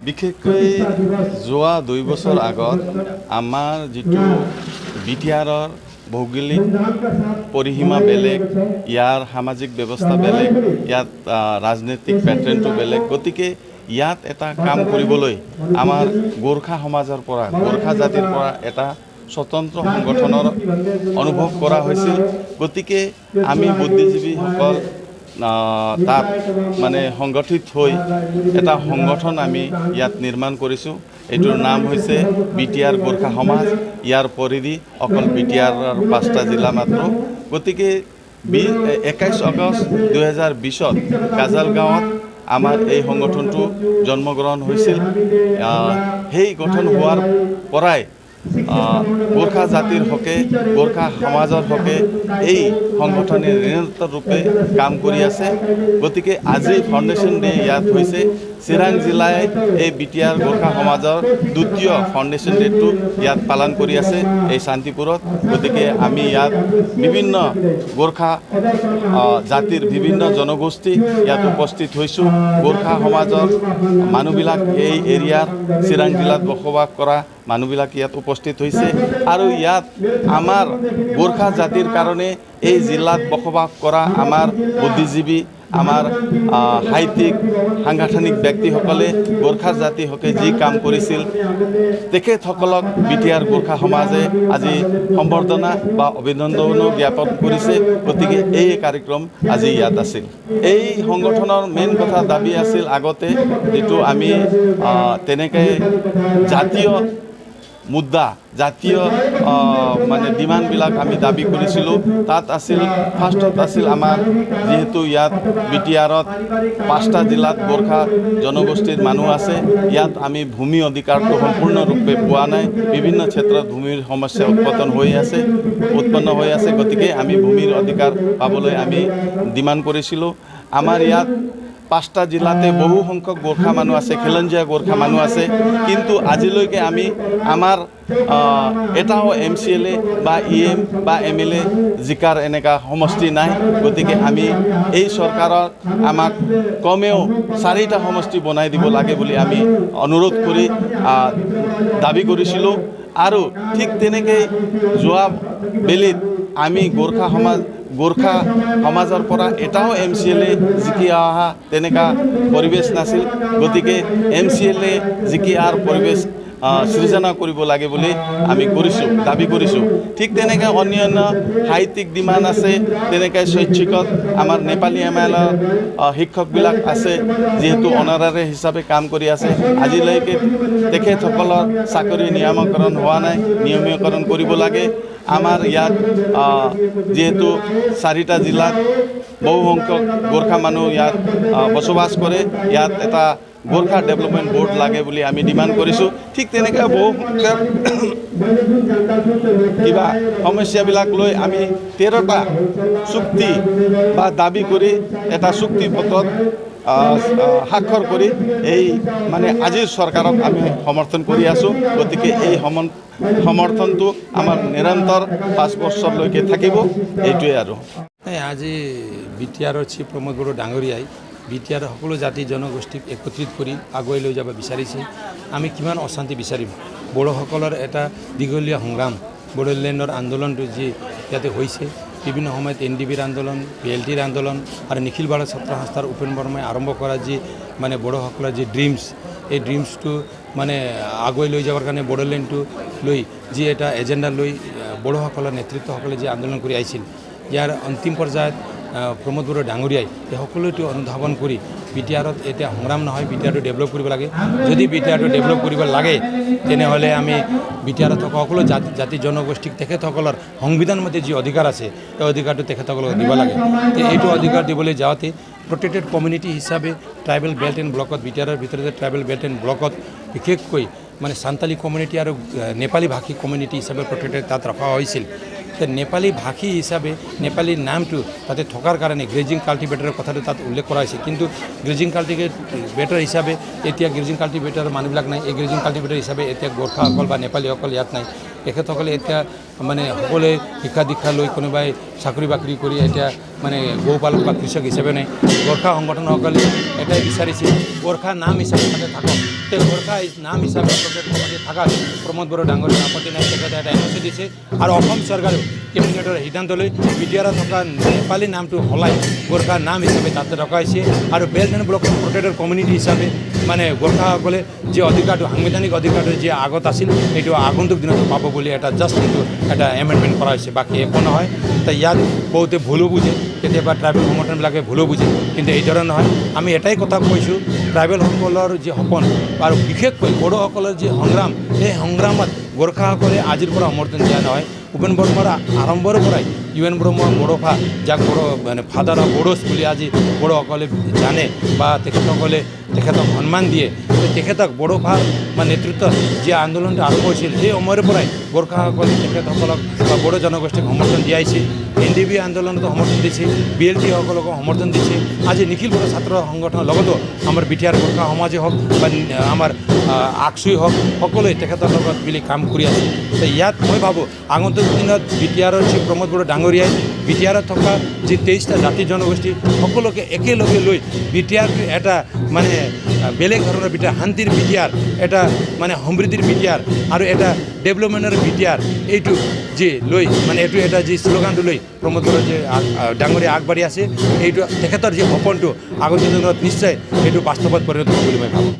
বিশেষকৈ যোৱা 2 বছৰ আগত আমাৰ যিটো বিটিআৰৰ ভৌগোলিক পৰিসীমা বেলেগ, ইয়াৰ সামাজিক ব্যৱস্থা বেলেগ, ইয়াত ৰাজনৈতিক পেটাৰ্ণটো বেলেগ। গতিকে ইয়াত এটা কাম কৰিবলৈ আমাৰ গোৰ্খা সমাজৰ পৰা, গোৰ্খা জাতিৰ পৰা এটা স্বতন্ত্ৰ সংগঠনৰ অনুভৱ কৰা হৈছিল। গতিকে আমি বুদ্ধিজীৱীসকল তাত মানে সংগঠিত হৈ এটা সংগঠন আমি ইয়াত নিৰ্মাণ কৰিছোঁ। এইটোৰ নাম হৈছে বিটিআৰ গোৰ্খা সমাজ। ইয়াৰ পৰিধি অকল বিটিআৰৰ 5টা জিলা মাত্ৰ। গতিকে 21 আগষ্ট 2020 কাজালগাঁৱত আমাৰ এই সংগঠনটো জন্মগ্ৰহণ হৈছিল। সেই গঠন হোৱাৰ পৰাই গোৰ্খা জাতিৰ হকে, গোৰ্খা সমাজৰ হকে এই সংগঠনে নিৰন্তৰ ৰূপে কাম কৰি আছে। গতিকে আজি ফাউণ্ডেশ্যন ডে ইয়াত হৈছে। চিৰাং জিলাই এই বিটিআৰ গোৰ্খা সমাজৰ 2য় ফাউণ্ডেশ্যন ডেটো ইয়াত পালন কৰি আছে এই শান্তিপুৰত। গতিকে আমি ইয়াত বিভিন্ন গোৰ্খা জাতিৰ বিভিন্ন জনগোষ্ঠী ইয়াত উপস্থিত হৈছোঁ। গোৰ্খা সমাজৰ মানুহবিলাক এই এৰিয়াৰ চিৰাং জিলাত বসবাস কৰা মানুহবিলাক ইয়াত উপস্থিত হৈছে। আৰু ইয়াত আমাৰ গোৰ্খা জাতিৰ কাৰণে এই জিলাত বসবাস কৰা আমাৰ বুদ্ধিজীৱী, আমাৰ সাহিত্যিক, সাংগঠনিক ব্যক্তিসকলে গোৰ্খা জাতিৰ হকে যি কাম কৰিছিল, তেখেতসকলক বিটিআৰ গোৰ্খা সমাজে আজি সম্বৰ্ধনা বা অভিনন্দনো জ্ঞাপন কৰিছে। গতিকে এই কাৰ্যক্ৰম আজি ইয়াত আছিল। এই সংগঠনৰ মেইন কথা দাবী আছিল আগতে যিটো আমি তেনেকৈ জাতীয় মুদ্দা, জাতীয় মানে ডিমাণ্ডবিলাক আমি দাবী কৰিছিলোঁ। তাত আছিল, ফাৰ্ষ্টত আছিল আমাৰ যিহেতু ইয়াত বিটিআৰত 5টা জিলাত গোৰ্খা জনগোষ্ঠীৰ মানুহ আছে। ইয়াত আমি ভূমি অধিকাৰটো সম্পূৰ্ণৰূপে পোৱা নাই। বিভিন্ন ক্ষেত্ৰত ভূমিৰ সমস্যা উৎপন্ন হৈ আছে। গতিকে আমি ভূমিৰ অধিকাৰ পাবলৈ আমি ডিমাণ্ড কৰিছিলোঁ। আমাৰ ইয়াত 5টা জিলাতে বহু সংখ্যক গোৰ্খা মানুহ আছে, খিলঞ্জীয়া গোৰ্খা মানুহ আছে। কিন্তু আজিলৈকে আমি আমাৰ এটাও MCLA বা EM বা MLA জিকাৰ এনেকুৱা সমষ্টি নাই। গতিকে আমি এই চৰকাৰৰ আমাক কমেও 4টা সমষ্টি বনাই দিব লাগে বুলি আমি অনুৰোধ কৰি দাবী কৰিছিলোঁ। আৰু ঠিক তেনেকৈ যোৱা বেলিত আমি গোৰ্খা সমাজৰ পৰা এটাও MCLA জিকি অহা তেনেকুৱা পৰিৱেশ নাছিল। গতিকে MCLA জিকি অহাৰ পৰিৱেশ সৃজনা কৰিব লাগে বুলি আমি দাবী কৰিছোঁ। ঠিক তেনেকৈ অন্যান্য সাহিত্যিক ডিমাণ্ড আছে। তেনেকৈ শৈক্ষিকত আমাৰ নেপালী MLA শিক্ষকবিলাক আছে, যিহেতু অনাৰাৰী হিচাপে কাম কৰি আছে। আজিলৈকে তেখেতসকলৰ চাকৰি নিয়মীকৰণ হোৱা নাই, নিয়মীকৰণ কৰিব লাগে। আমাৰ ইয়াত যিহেতু 4টা জিলাত বহু সংখ্যক গোৰ্খা মানুহ ইয়াত বসবাস কৰে, ইয়াত এটা গোৰ্খা ডেভেলপমেণ্ট বোৰ্ড লাগে বুলি আমি ডিমাণ্ড কৰিছোঁ। ঠিক তেনেকৈ বহু সংখ্যক কিবা সমস্যাবিলাক লৈ আমি 13টা চুক্তি বা দাবী কৰি এটা চুক্তি পত্ৰত স্বাক্ষৰ কৰি এই মানে আজিৰ চৰকাৰক আমি সমৰ্থন কৰি আছোঁ। গতিকে এই সমৰ্থনটো আমাৰ নিৰন্তৰ 5 বছৰলৈকে থাকিব। এইটোৱে আৰু আজি বিটিআৰৰ চিফ প্ৰমোদ বড়ো ডাঙৰীয়াই বিটিআৰৰ সকলো জাতি জনগোষ্ঠীক একত্ৰিত কৰি আগুৱাই লৈ যাব বিচাৰিছে। আমি কিমান অশান্তি বিচাৰিম? বড়োসকলৰ এটা দীঘলীয়া সংগ্ৰাম, বড়োলেণ্ডৰ আন্দোলনটো যি ইয়াতে হৈছে, বিভিন্ন সময়ত NDBৰ আন্দোলন, PLTৰ আন্দোলন আৰু নিখিল ভাৰত ছাত্ৰ সংস্থাৰ উপেন বৰ্মাই আৰম্ভ কৰা যি মানে বড়োসকলৰ যি ড্ৰিমছ, এই ড্ৰিমছটো মানে আগুৱাই লৈ যাবৰ কাৰণে বড়োলেণ্ডটো লৈ যি এটা এজেণ্ডা লৈ বড়োসকলৰ নেতৃত্বসকলে যি আন্দোলন কৰি আহিছিল, ইয়াৰ অন্তিম পৰ্যায়ত প্ৰমোদ বড়ো ডাঙৰীয়াই এই সকলোটো অনুধাৱন কৰি বিটিআৰত এতিয়া সংগ্ৰাম নহয়, বিটিআৰটো ডেভেলপ কৰিব লাগে। যদি বিটিআৰটো ডেভেলপ কৰিব লাগে তেনেহ'লে আমি বিটিআৰত থকা সকলো জাতি জনগোষ্ঠীক তেখেতসকলৰ সংবিধানমতে যি অধিকাৰ আছে এই অধিকাৰটো তেখেতসকলক দিব লাগে। এইটো অধিকাৰ দিবলৈ যাওঁতে প্ৰটেক্টেড কমিউনিটি হিচাপে ট্ৰাইবেল বেল্ট এণ্ড ব্লকত, বিটিআৰৰ ভিতৰতে ট্ৰাইবেল বেল্ট এণ্ড ব্লকত বিশেষকৈ মানে সান্তালী কমিউনিটি আৰু নেপালী ভাষী কমিউনিটি হিচাপে প্ৰটেক্টেড তাত ৰখা হৈছিল। নেপালী ভাষী হিচাপে নেপালী নামটো তাতে থকাৰ কাৰণে গ্ৰেজিং কাল্টিভেটৰৰ কথাটো তাত উল্লেখ কৰা হৈছে। কিন্তু গ্ৰেজিং কাল্টিভেটৰ হিচাপে এতিয়া গ্ৰেজিং কাল্টিভেটৰ মানুহবিলাক নাই। এই গ্ৰেজিং কাল্টিভেটৰ হিচাপে এতিয়া গোৰ্খাসকল বা নেপালীসকল ইয়াত নাই। তেখেতসকলে এতিয়া মানে সকলোৱে শিক্ষা দীক্ষা লৈ কোনোবাই চাকৰি বাকৰি কৰি এতিয়া মানে গৌপালক বা কৃষক হিচাপে নাই গোৰ্খা সংগঠনসকলে এটাই বিচাৰিছে গোৰ্খা নাম হিচাপে তাতে থাকক তে গোৰ্খা নাম হিচাপে থাকাত প্ৰমোদ বড়ো ডাঙৰীয়া আপত্তি নাই তেখেতে এটা এনঅ'চি দিছে আৰু অসম চৰকাৰেও কেবিনেটৰ সিদ্ধান্ত লৈ বিটিআৰত থকা নেপালী নামটো সলাই গোৰ্খা নাম হিচাপে তাতে ৰখাইছে আৰু belt and block protected community হিচাপে মানে গোৰ্খাসকলে যি অধিকাৰটো সাংবিধানিক অধিকাৰটো যি আগত আছিল এইটো আগন্তুক দিনত পাব বুলি এটা জাষ্ট এইটো এটা এমেণ্ডমেণ্ট কৰা হৈছে বাকী একো নহয় তো ইয়াত বহুতে ভুলো বুজে কেতিয়াবা ট্ৰাইবেল সংগঠনবিলাকে ভুলো বুজে কিন্তু এইদৰে নহয় আমি এটাই কথা কৈছোঁ ট্ৰাইবেলসকলৰ যি সপোন আৰু বিশেষকৈ বড়োসকলৰ যি সংগ্ৰাম এই সংগ্ৰামত গোৰ্খাসকলে আজিৰ পৰা সমৰ্থন দিয়া নহয় উপেন বৰ্মাৰ আৰম্ভৰ পৰাই ইউএন ব্ৰহ্ম বড়োফা যাক বড়ো মানে ফাদাৰ অফ বড়োজ বুলি আজি বড়োসকলে জানে বা তেখেতসকলে তেখেতক সন্মান দিয়ে তেখেতক বড়োফাৰ বা নেতৃত্বত যি আন্দোলনটো আৰম্ভ হৈছিল সেই সময়ৰ পৰাই গোৰ্খাসকলে তেখেতসকলক বা বড়ো জনগোষ্ঠীক সমৰ্থন দিয়াইছে NDB আন্দোলনতো সমৰ্থন দিছে BLT সকলকো সমৰ্থন দিছে আজি নিখিল বড়ো ছাত্ৰ সংগঠনৰ লগতো আমাৰ বিটিআৰ গোৰ্খা সমাজে হওক বা আমাৰ আকচুই হওক সকলোৱে তেখেতৰ লগত মিলি কাম কৰি আছে তো ইয়াত মই ভাবোঁ আগন্তুক দিনত বিটিআৰৰ যি প্ৰমোদ বড়ো ডাঙৰীয়াই বিটিআৰত থকা যি 23টা জাতি জনগোষ্ঠী সকলোকে একেলগে লৈ বিটিআৰটো এটা মানে বেলেগ ধৰণৰ বিটিআৰ শান্তিৰ বিটিআৰ এটা মানে সমৃদ্ধিৰ বিটিআৰ আৰু এটা ডেভেলপমেণ্টৰ বিটিআৰ এইটো যি লৈ মানে এইটো এটা যি শ্লোগানটো লৈ প্ৰমোদ বড়ো যে ডাঙৰীয়া আগবাঢ়ি আছে এইটো তেখেতৰ যি সপোনটো আগন্তুক দিনত নিশ্চয় এইটো বাস্তৱত পৰিণত হ'ব বুলি মই ভাবোঁ